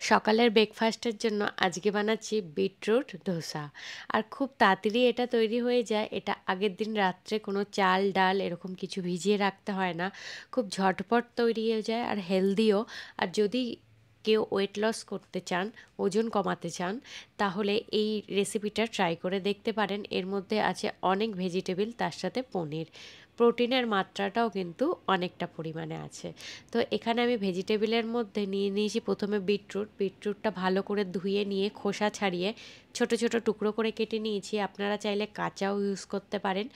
সকালের ব্রেকফাস্টের জন্য আজকে বানাচ্ছি বিটরুট ধোসা। আর খুব তাড়াতাড়ি এটা তৈরি হয়ে যায়। এটা আগের দিন রাত্রে কোনো চাল ডাল এরকম কিছু ভিজিয়ে রাখতে হয় না। খুব ঝটপট তৈরি হয়ে যায় আর হেলদিও। আর যদি কেউ ওয়েট লস করতে চান, ওজন কমাতে চান, তাহলে এই রেসিপিটা ট্রাই করে দেখতে পারেন। এর মধ্যে আছে অনেক ভেজিটেবল, তার সাথে পনির। প্রোটিনের মাত্রাটাও কিন্তু অনেকটা পরিমাণে আছে। তো এখানে আমি ভেজিটেবলের মধ্যে নিয়ে নিয়েছি প্রথমে বিটরুটটা ভালো করে ধুয়ে নিয়ে খোসা ছাড়িয়ে ছোট ছোট টুকরো করে কেটে নিয়েছি। আপনারা চাইলে কাঁচাও ইউজ করতে পারেন।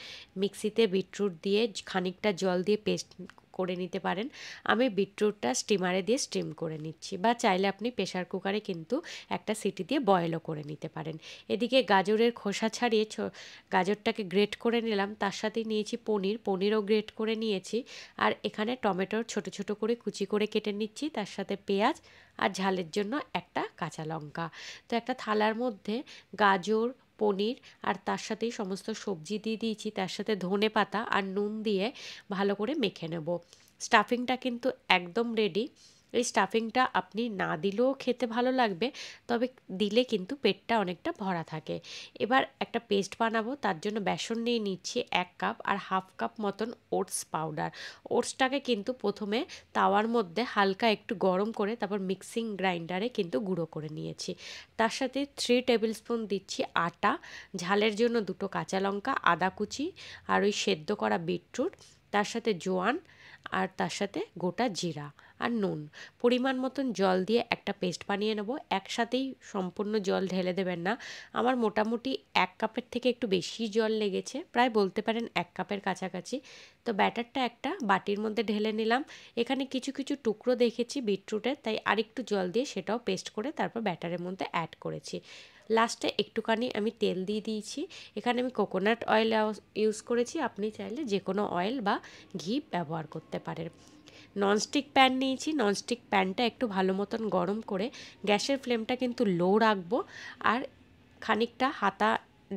মিক্সিতে বিটরুট দিয়ে খানিকটা জল দিয়ে পেস্ট করে নিতে পারেন। আমি বিটরুটটা স্টিমারে দিয়ে স্টিম করে নিচ্ছি, বা চাইলে আপনি প্রেশার কুকারে কিন্তু একটা সিটি দিয়ে বয়েলও করে নিতে পারেন। এদিকে গাজরের খোসা ছাড়িয়ে গাজরটাকে গ্রেট করে নিলাম, তার সাথে নিয়েছি পনিরও গ্রেট করে নিয়েছি। আর এখানে টমেটোর ছোট ছোট করে কুচি করে কেটে নিচ্ছি, তার সাথে পেঁয়াজ আর ঝালের জন্য একটা কাঁচা লঙ্কা। তো একটা থালার মধ্যে গাজর, পনির আর তার সাথেই সমস্ত সবজি দিয়ে দিয়েছি, তার সাথে ধনে পাতা আর নুন দিয়ে ভালো করে মেখে নেব। স্টাফিংটা কিন্তু একদম রেডি। এই স্টাফিংটা আপনি না দিলেও খেতে ভালো লাগবে, তবে দিলে কিন্তু পেটটা অনেকটা ভরা থাকে। এবার একটা পেস্ট বানাবো, তার জন্য বেসন নিয়ে নিচ্ছি 1 কাপ, আর হাফ কাপ মতন ওটস পাউডার। ওটসটাকে কিন্তু প্রথমে তাওয়ার মধ্যে হালকা একটু গরম করে তারপর মিক্সিং গ্রাইন্ডারে কিন্তু গুঁড়ো করে নিয়েছি। তার সাথে 3 টেবিল স্পুন দিচ্ছি আটা, ঝালের জন্য 2টো কাঁচা লঙ্কা, আদা কুচি আর ওই সেদ্ধ করা বিটরুট, তার সাথে জোয়ান, আর তার সাথে গোটা জিরা আর নুন। পরিমাণ মতন জল দিয়ে একটা পেস্ট বানিয়ে নেব। একসাথেই সম্পূর্ণ জল ঢেলে দেবেন না। আমার মোটামুটি 1 কাপের থেকে একটু বেশি জল লেগেছে, প্রায় বলতে পারেন 1 কাপের কাছাকাছি। তো ব্যাটারটা একটা বাটির মধ্যে ঢেলে নিলাম। এখানে কিছু কিছু টুকরো দেখেছি বিটরুটের, তাই আরেকটু জল দিয়ে সেটাও পেস্ট করে তারপর ব্যাটারের মধ্যে অ্যাড করেছি। লাস্টে একটুখানি আমি তেল দিয়ে দিয়েছি। এখানে আমি কোকোনাট অয়েল ইউজ করেছি, আপনি চাইলে যে কোনো অয়েল বা ঘি ব্যবহার করতে পারেন। ননস্টিক প্যান নিয়েছি। ননস্টিক প্যানটা একটু ভালো মতন গরম করে গ্যাসের ফ্লেমটা কিন্তু লো রাখবো। আর খানিকটা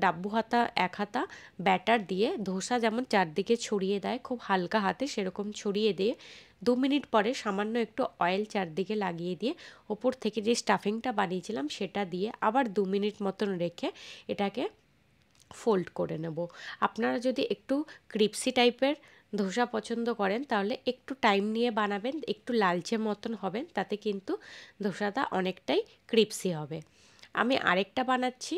ডাব্বু হাতা 1 হাতা ব্যাটার দিয়ে ধোসা যেমন চারদিকে ছড়িয়ে দেয় খুব হালকা হাতে, সেরকম ছড়িয়ে দিয়ে 2 মিনিট পরে সামান্য একটু অয়েল চারদিকে লাগিয়ে দিয়ে ওপর থেকে যে স্টাফিংটা বানিয়েছিলাম সেটা দিয়ে আবার 2 মিনিট মতন রেখে এটাকে ফোল্ড করে নেব। আপনারা যদি একটু ক্রিপসি টাইপের ধোসা পছন্দ করেন তাহলে একটু টাইম নিয়ে বানাবেন, একটু লালচে মতন হবেন, তাতে কিন্তু ধোসাটা অনেকটাই ক্রিপসি হবে। আমি আরেকটা বানাচ্ছি,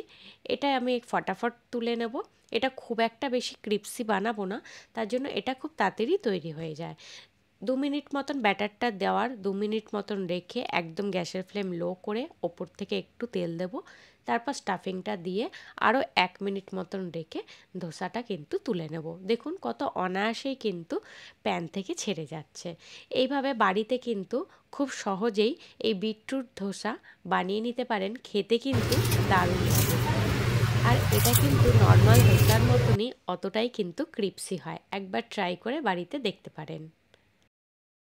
এটা আমি ফটাফট তুলে নেব। এটা খুব একটা বেশি ক্রিপসি বানাবো না, তার জন্য এটা খুব তাড়াতাড়ি তৈরি হয়ে যায়। 2 মিনিট মতন ব্যাটারটা দেওয়ার 2 মিনিট মতন রেখে একদম গ্যাসের ফ্লেম লো করে ওপর থেকে একটু তেল দেব, তারপর স্টাফিংটা দিয়ে আরও 1 মিনিট মতন রেখে ধোসাটা কিন্তু তুলে নেব। দেখুন কত অনায়াসেই কিন্তু প্যান থেকে ছেড়ে যাচ্ছে। এইভাবে বাড়িতে কিন্তু খুব সহজেই এই বিটরুট ধোসা বানিয়ে নিতে পারেন, খেতে কিন্তু দারুণ লাগে। আর এটা কিন্তু নর্মাল ধোসার মতনই অতটাই কিন্তু ক্রিপসি হয়। একবার ট্রাই করে বাড়িতে দেখতে পারেন।